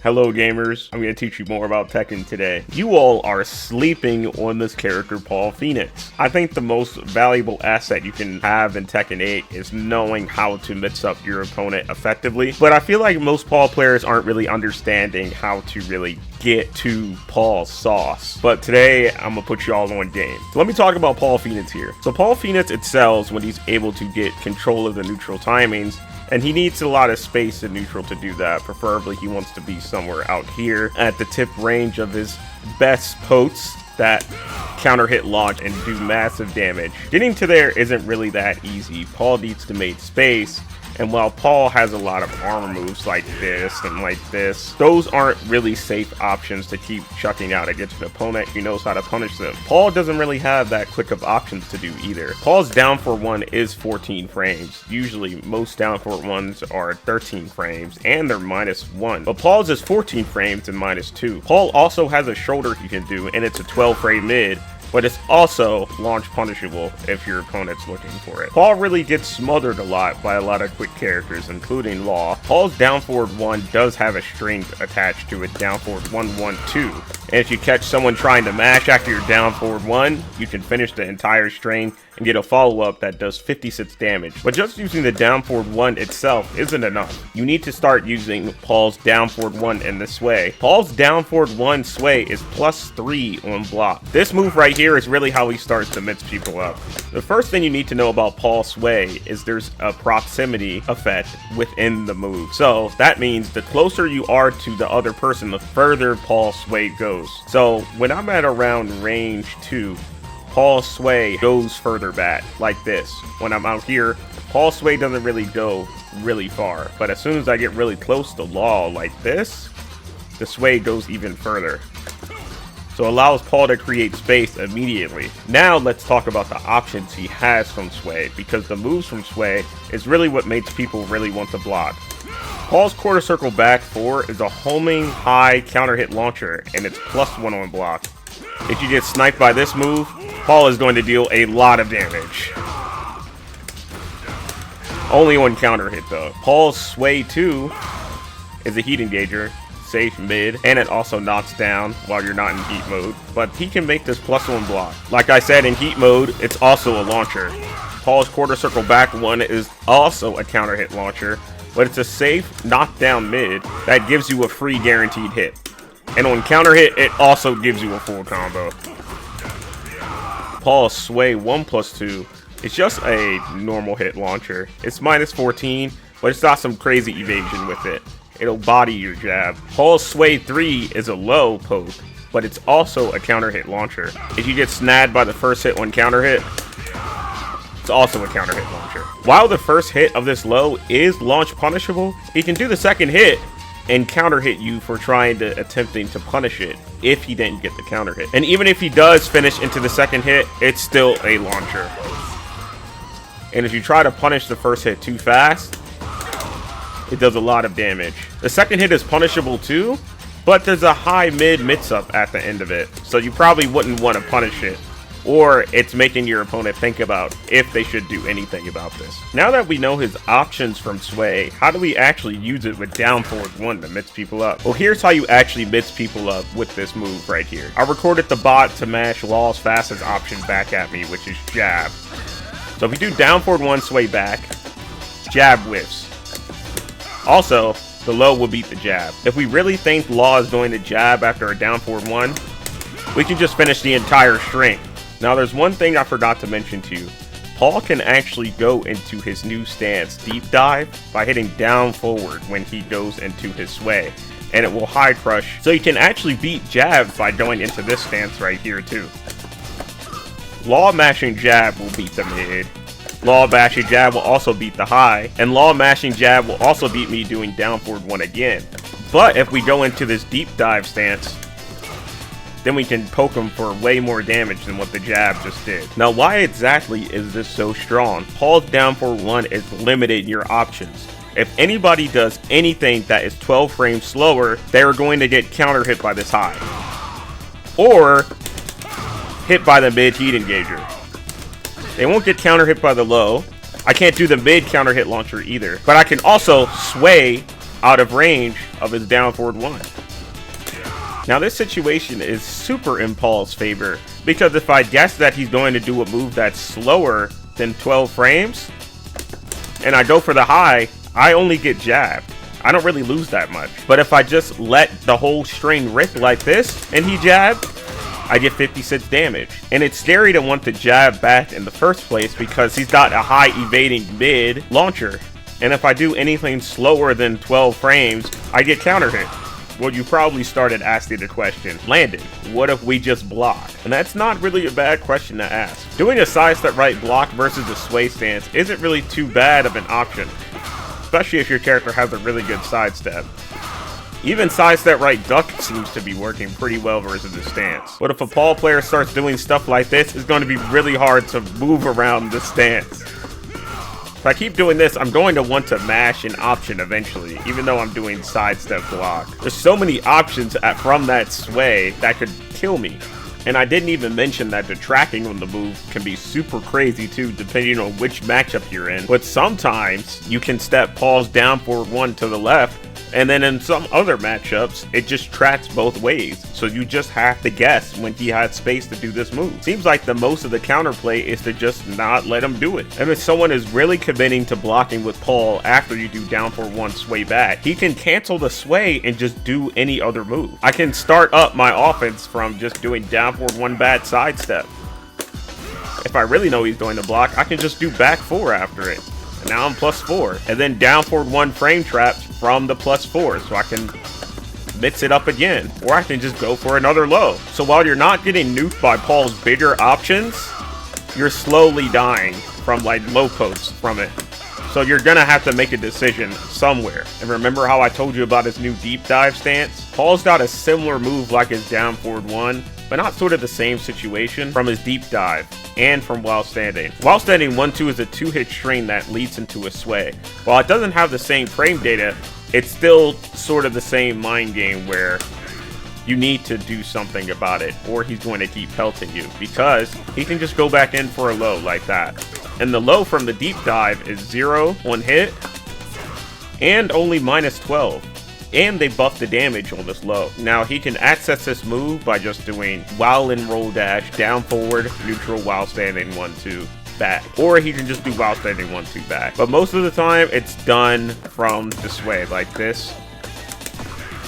Hello gamers, I'm going to teach you more about Tekken today. You all are sleeping on this character Paul Phoenix. I think the most valuable asset you can have in Tekken 8 is knowing how to mix up your opponent effectively, but I feel like most Paul players aren't really understanding how to really get to Paul's sauce. But today I'm going to put you all on game. So let me talk about Paul Phoenix here. So Paul Phoenix excels when he's able to get control of the neutral timings, and he needs a lot of space in neutral to do that. Preferably he wants to be somewhere out here at the tip range of his best potes that counter hit launch and do massive damage. Getting to there isn't really that easy. Paul needs to make space, and while Paul has a lot of armor moves like this and like this, those aren't really safe options to keep chucking out against an opponent who knows how to punish them. Paul doesn't really have that quick of options to do either. Paul's down for one is 14 frames. Usually most down for ones are 13 frames and they're -1, but Paul's is 14 frames and -2. Paul also has a shoulder he can do, and it's a 12 frame mid, but it's also launch punishable if your opponent's looking for it. Paul really gets smothered a lot by a lot of quick characters, including Law. Paul's down forward 1 does have a string attached to it, down forward 1-1-2. And if you catch someone trying to mash after your down forward 1, you can finish the entire string and get a follow-up that does 56 damage. But just using the down forward 1 itself isn't enough. You need to start using Paul's down forward 1 in the sway. Paul's down forward 1 sway is +3 on block. This move right here is really how he starts to mix people up. The first thing you need to know about Paul's sway is there's a proximity effect within the move. So that means the closer you are to the other person, the further Paul's sway goes. So when I'm at around range 2, Paul's sway goes further back, like this. When I'm out here, Paul's sway doesn't really go really far. But as soon as I get really close to Law like this, the sway goes even further. So it allows Paul to create space immediately. Now let's talk about the options he has from sway, because the moves from sway is really what makes people really want to block. Paul's quarter circle back 4 is a homing high counter hit launcher, and it's +1 on block. If you get sniped by this move, Paul is going to deal a lot of damage. Only on counter hit though. Paul's sway 2 is a heat engager, safe mid, and it also knocks down while you're not in heat mode, but he can make this +1 block. Like I said, in heat mode, it's also a launcher. Paul's quarter circle back 1 is also a counter hit launcher, but it's a safe knockdown mid that gives you a free guaranteed hit. And on counter hit, it also gives you a full combo. Paul's sway 1+2 is just a normal hit launcher. It's -14, but it's not some crazy evasion with it. It'll body your jab. Paul's sway 3 is a low poke, but it's also a counter hit launcher. If you get snagged by the first hit on counter hit, it's also a counter hit launcher. While the first hit of this low is launch punishable, he can do the second hit and counter hit you for attempting to punish it if he didn't get the counter hit. And even if he does finish into the second hit, it's still a launcher. And if you try to punish the first hit too fast, it does a lot of damage. The second hit is punishable too, but there's a high mix-up at the end of it, so you probably wouldn't want to punish it, or it's making your opponent think about if they should do anything about this. Now that we know his options from sway, how do we actually use it with down forward 1 to mix people up? Well, here's how you actually mix people up with this move right here. I recorded the bot to mash Law's fastest option back at me, which is jab. So if you do down forward 1 sway back, jab whiffs. Also, the low will beat the jab. If we really think Law is going to jab after a down forward 1, we can just finish the entire string. Now there's one thing I forgot to mention to you. Paul can actually go into his new stance, deep dive, by hitting down forward when he goes into his sway, and it will high crush. So you can actually beat jabs by going into this stance right here too. Law mashing jab will beat the mid. Law mashing jab will also beat the high, and Law mashing jab will also beat me doing down forward 1 again. But if we go into this deep dive stance, then we can poke him for way more damage than what the jab just did. Now, why exactly is this so strong? Paul's down forward 1 is limiting your options. If anybody does anything that is 12 frames slower, they're going to get counter hit by this high, or hit by the mid heat engager. They won't get counter hit by the low. I can't do the mid counter hit launcher either, but I can also sway out of range of his down forward 1. Now this situation is super in Paul's favor, because if I guess that he's going to do a move that's slower than 12 frames, and I go for the high, I only get jabbed. I don't really lose that much. But if I just let the whole string rip like this, and he jabbed, I get 56 damage. And it's scary to want to jab back in the first place because he's got a high evading mid launcher. And if I do anything slower than 12 frames, I get counter hit. Well, you probably started asking the question, Landon, what if we just block? And that's not really a bad question to ask. Doing a sidestep right block versus a sway stance isn't really too bad of an option, especially if your character has a really good sidestep. Even sidestep right duck seems to be working pretty well versus the stance. But if a Paul player starts doing stuff like this, it's going to be really hard to move around the stance. If I keep doing this, I'm going to want to mash an option eventually, even though I'm doing sidestep block. There's so many options from that sway that could kill me. And I didn't even mention that the tracking on the move can be super crazy too, depending on which matchup you're in. But sometimes you can step Paul's down forward 1 to the left, and then in some other matchups, it just tracks both ways. So you just have to guess when he had space to do this move. Seems like the most of the counterplay is to just not let him do it. And if someone is really committing to blocking with Paul after you do down forward 1 sway back, he can cancel the sway and just do any other move. I can start up my offense from just doing down forward 1 bad sidestep. If I really know he's going to block, I can just do back 4 after it. And now I'm +4. And then down forward 1 frame traps from the +4, so I can mix it up again. Or I can just go for another low. So while you're not getting nuked by Paul's bigger options, you're slowly dying from like low posts from it. So you're gonna have to make a decision somewhere. And remember how I told you about his new deep dive stance? Paul's got a similar move like his down forward 1, but not sort of the same situation from his deep dive and from while standing. While standing 1-2 is a 2-hit string that leads into a sway. While it doesn't have the same frame data, it's still sort of the same mind game where you need to do something about it or he's going to keep pelting you, because he can just go back in for a low like that. And the low from the deep dive is 0 on hit and only -12. And they buff the damage on this low. Now he can access this move by just doing while in roll dash, down forward, neutral while standing 1-2 back. Or he can just do while standing 1-2 back. But most of the time it's done from the sway like this.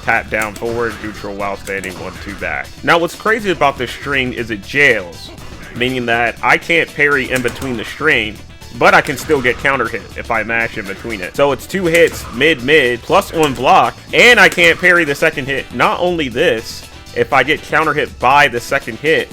Tap down forward, neutral while standing 1-2 back. Now what's crazy about this string is it jails, meaning that I can't parry in between the string, but I can still get counter hit if I mash in between it. So it's 2 hits, mid, plus on block, and I can't parry the second hit. Not only this, if I get counter hit by the second hit,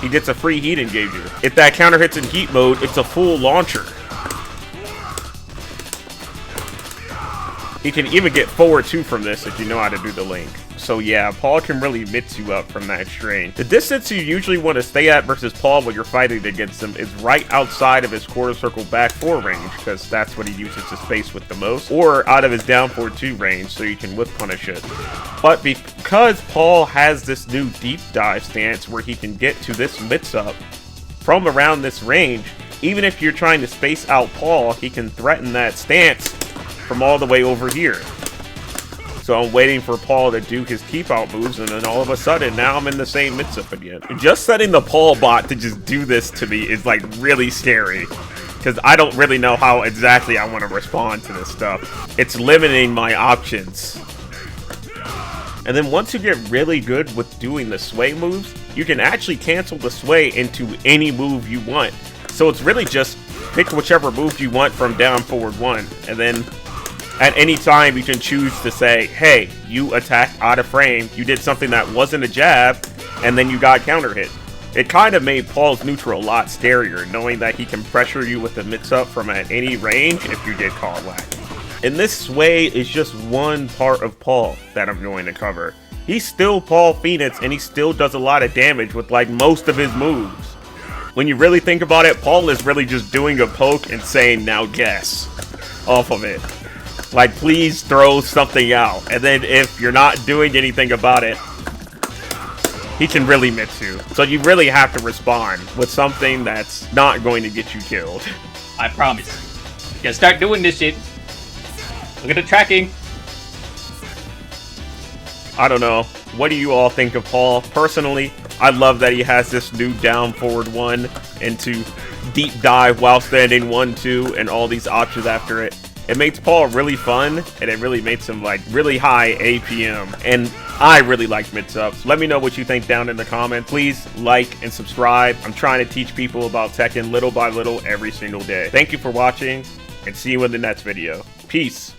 he gets a free heat engager. If that counter hits in heat mode, it's a full launcher. He can even get forward 2 from this if you know how to do the link. So yeah, Paul can really mix you up from that string. The distance you usually want to stay at versus Paul when you're fighting against him is right outside of his quarter circle back 4 range, because that's what he uses to space with the most, or out of his down forward 2 range so you can whip punish it. But because Paul has this new deep dive stance where he can get to this mix-up from around this range, even if you're trying to space out Paul, he can threaten that stance from all the way over here. So I'm waiting for Paul to do his keep out moves, and then all of a sudden, now I'm in the same mix-up again. Just setting the Paul bot to just do this to me is like really scary, because I don't really know how exactly I want to respond to this stuff. It's limiting my options. And then once you get really good with doing the sway moves, you can actually cancel the sway into any move you want. So it's really just pick whichever move you want from down forward 1, and then at any time you can choose to say, hey, you attacked out of frame, you did something that wasn't a jab, and then you got counter hit. It kind of made Paul's neutral a lot scarier, knowing that he can pressure you with a mix-up from at any range if you get caught lacking. And this sway is just one part of Paul that I'm going to cover. He's still Paul Phoenix, and he still does a lot of damage with like most of his moves. When you really think about it, Paul is really just doing a poke and saying, now guess, off of it. Like, please throw something out. And then if you're not doing anything about it, he can really mix you. So you really have to respond with something that's not going to get you killed. I promise. You gotta start doing this shit. Look at the tracking. I don't know. What do you all think of Paul? Personally, I love that he has this new down forward 1 into deep dive while standing 1-2 and all these options after it. It makes Paul really fun, and it really makes him like really high APM. And I really like mix-ups. Let me know what you think down in the comments. Please like and subscribe. I'm trying to teach people about Tekken little by little every single day. Thank you for watching, and see you in the next video. Peace.